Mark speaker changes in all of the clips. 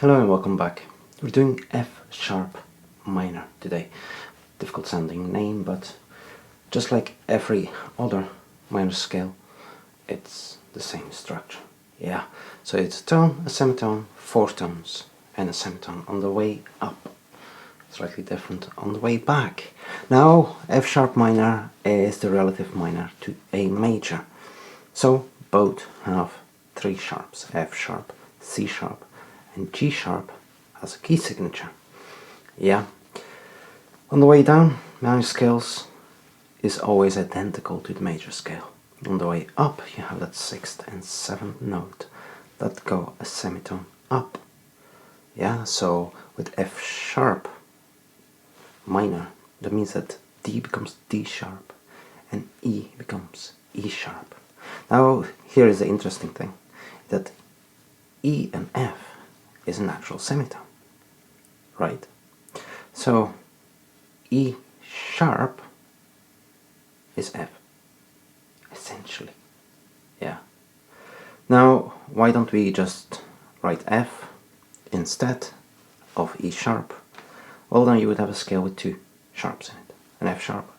Speaker 1: Hello and welcome back. We're doing F sharp minor today. Difficult sounding name, but just like every other minor scale, it's the same structure. Yeah, so it's a tone, a semitone, four tones, and a semitone on the way up. Slightly different on the way back. Now, F sharp minor is the relative minor to A major. So both have three sharps, F sharp, C sharp, and G sharp as a key signature. Yeah. On the way down, minor scales is always identical to the major scale. On the way up, you have that sixth and seventh note that go a semitone up. Yeah, so with F sharp minor, that means that D becomes D sharp and E becomes E sharp. Now, here is the interesting thing, that E and F is a natural semitone, right? So E sharp is F, essentially. Yeah. Now, why don't we just write F instead of E sharp? Well, then you would have a scale with two sharps in it. An F sharp,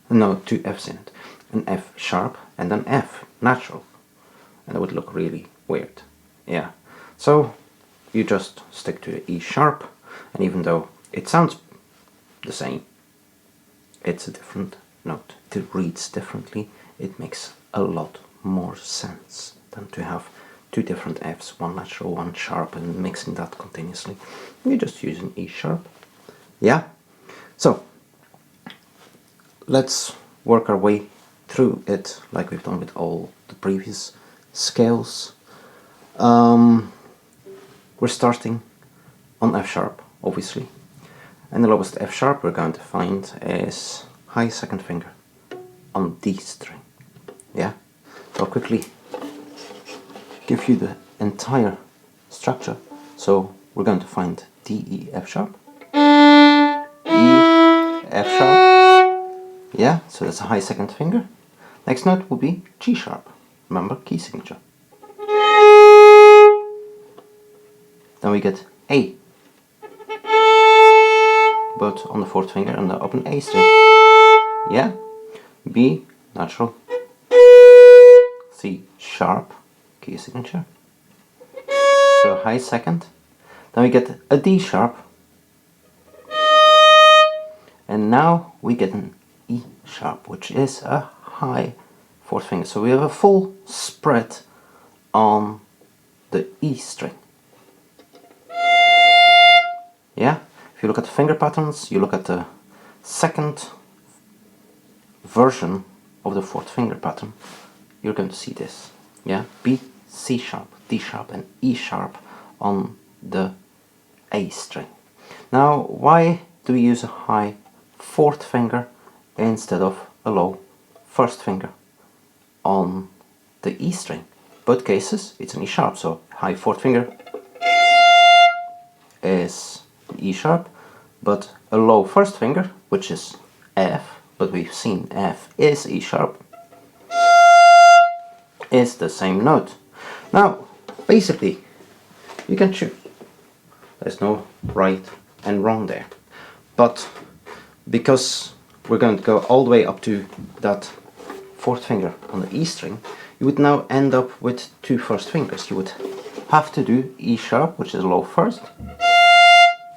Speaker 1: no, two Fs in it. An F sharp and an F, natural. And it would look really weird. Yeah. So you just stick to the E sharp, and even though it sounds the same, it's a different note. It reads differently. It makes a lot more sense than to have two different Fs, one natural, one sharp, and mixing that continuously. You just use an E sharp. Yeah? So, let's work our way through it like we've done with all the previous scales. We're starting on F sharp, obviously, and the lowest F sharp we're going to find is high second finger on D string. Yeah, so I'll quickly give you the entire structure. So we're going to find D, E, F sharp, E, F sharp. Yeah, so that's a high second finger. Next note will be G sharp. Remember, key signature. Then we get A, but on the fourth finger and the open A string. Yeah, B, natural. C, sharp, key signature. So high second. Then we get a D sharp. And now we get an E sharp, which is a high fourth finger. So we have a full spread on the E string. Yeah, if you look at the finger patterns, you look at the second version of the fourth finger pattern, you're going to see this. Yeah, B, C sharp, D sharp, and E sharp on the A string. Now, why do we use a high fourth finger instead of a low first finger on the E string? Both cases, it's an E sharp, so high fourth finger is E sharp, but a low first finger, which is F, but we've seen F is E sharp, is the same note. Now, basically, you can choose. There's no right and wrong there. But because we're going to go all the way up to that fourth finger on the E string, you would now end up with two first fingers. You would have to do E sharp, which is a low first,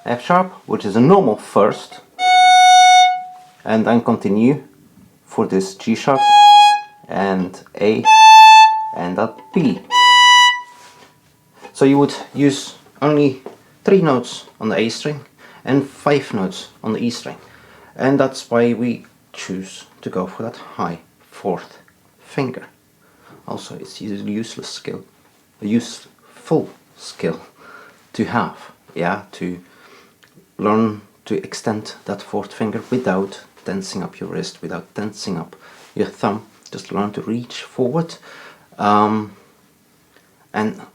Speaker 1: F sharp, which is a normal first, and then continue for this G sharp and A and that B. So you would use only 3 notes on the A string and 5 notes on the E string, and that's why we choose to go for that high fourth finger. Also, it's a useless skill, a useful skill to have, yeah, to learn to extend that fourth finger without tensing up your wrist, without tensing up your thumb. Just learn to reach forward, and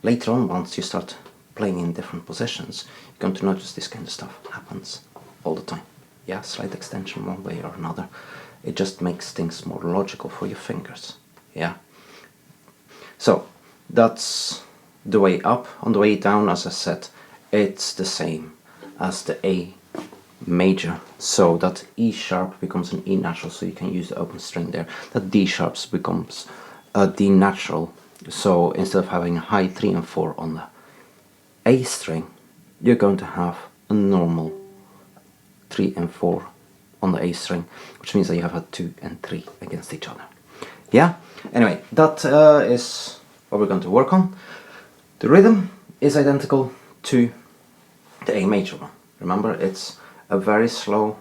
Speaker 1: later on, once you start playing in different positions, you're going to notice this kind of stuff happens all the time. Yeah, slight extension one way or another. It just makes things more logical for your fingers. Yeah. So that's the way up. On the way down, as I said, it's the same as the A major, so that E sharp becomes an E natural, so you can use the open string there. That D sharp becomes a D natural, so instead of having a high 3 and 4 on the A string, you're going to have a normal 3 and 4 on the A string, which means that you have a 2 and 3 against each other. Yeah? Anyway, that is what we're going to work on. The rhythm is identical to the A major one. Remember, it's a very slow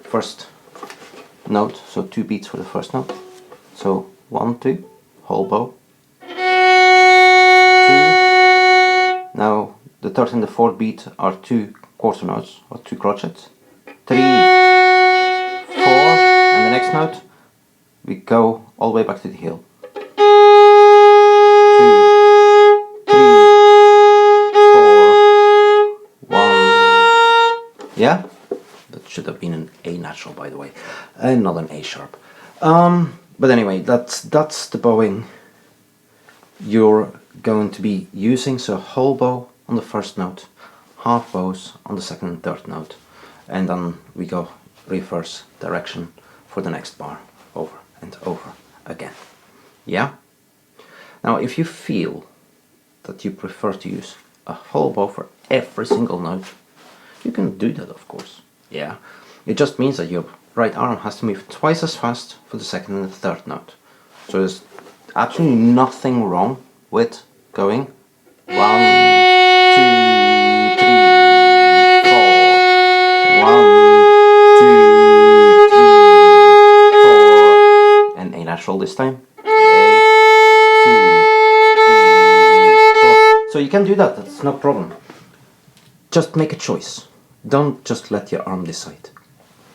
Speaker 1: first note, so 2 beats for the first note. So 1, 2, whole bow. 2. Now the third and the fourth beat are 2 quarter notes, or 2 crotchets. 3, 4, and the next note we go all the way back to the heel. 2, 3, 4, 1. Yeah? That should have been an A natural, by the way, and not an A sharp. But anyway, that's the bowing you're going to be using. So whole bow on the first note, half bows on the second and third note, and then we go reverse direction for the next bar, over and over again. Yeah? Now if you feel that you prefer to use a whole bow for every single note, you can do that, of course. Yeah, it just means that your right arm has to move twice as fast for the second and the third note. So there's absolutely nothing wrong with going 1, 2, 3, 4, 1, 2, 3, 4, and A natural this time. A, 2, 3, 4. So you can do that, that's no problem. Just make a choice. Don't just let your arm decide.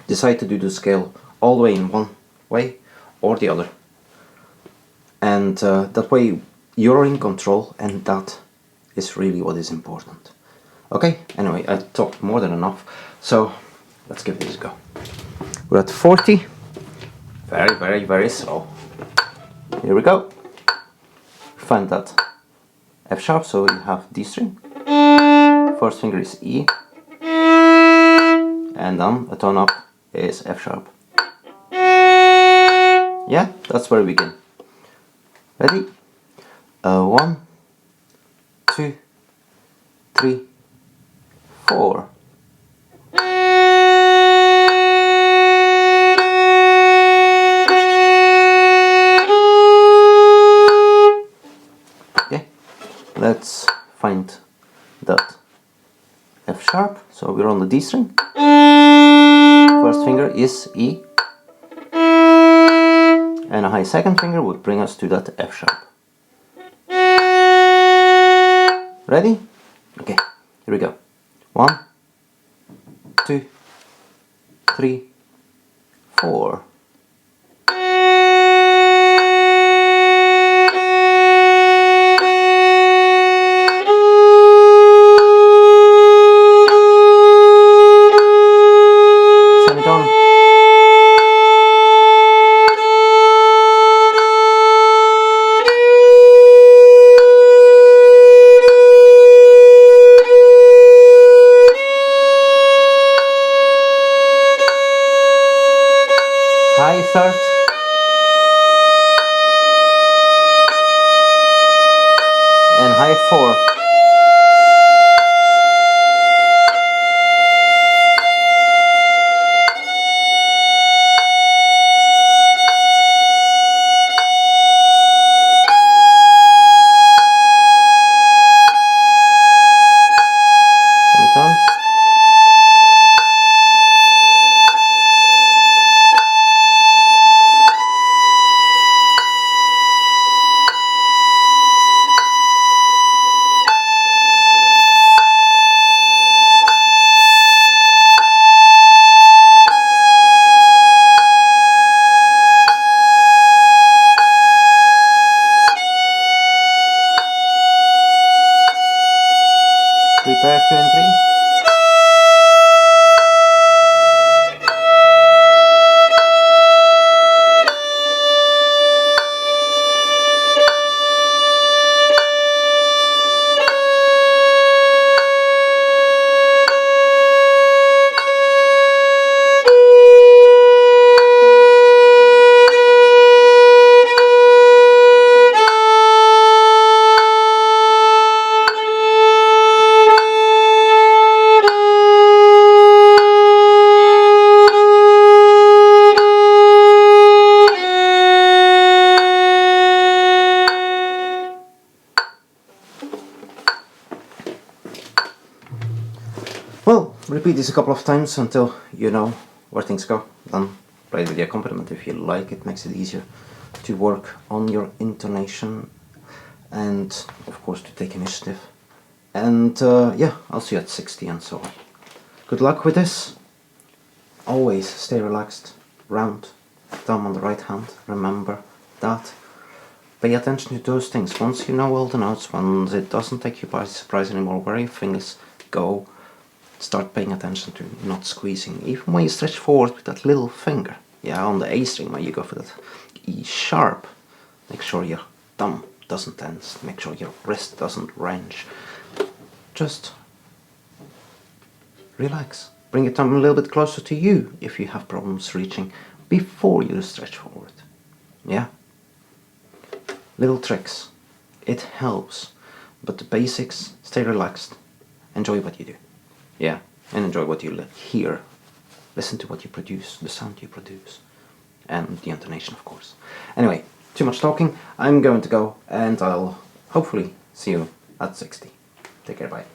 Speaker 1: Decide to do the scale all the way in one way or the other. And that way you're in control, and that is really what is important. Okay, anyway, I talked more than enough, so let's give this a go. We're at 40. Very, very, very slow. Here we go. Find that F sharp, so you have D string. First finger is E. And then a tone up is F sharp. Yeah, that's where we begin. Ready? 1, 2, 3, 4. Okay, let's find that F sharp. So we're on the D string. First finger is E, and a high second finger would bring us to that F sharp. Ready? Okay, here we go. 1, 2, 3, 4. Semitone. High third. And high 4. Semitone. repeat this a couple of times until you know where things go. Then play with the accompaniment if you like. It makes it easier to work on your intonation and of course to take initiative. And yeah, I'll see you at 60 and so on. Good luck with this. Always stay relaxed. Round, thumb on the right hand. Remember that. Pay attention to those things. Once you know all the notes, once it doesn't take you by surprise anymore where your fingers go, start paying attention to not squeezing. Even when you stretch forward with that little finger, yeah, on the A string when you go for that E sharp, make sure your thumb doesn't tense, make sure your wrist doesn't wrench. Just relax. Bring your thumb a little bit closer to you if you have problems reaching before you stretch forward. Yeah? Little tricks. It helps. But the basics, stay relaxed. Enjoy what you do. Yeah? And enjoy what you hear. Listen to what you produce, the sound you produce. And the intonation, of course. Anyway, too much talking. I'm going to go and I'll hopefully see you at 60. Take care, bye.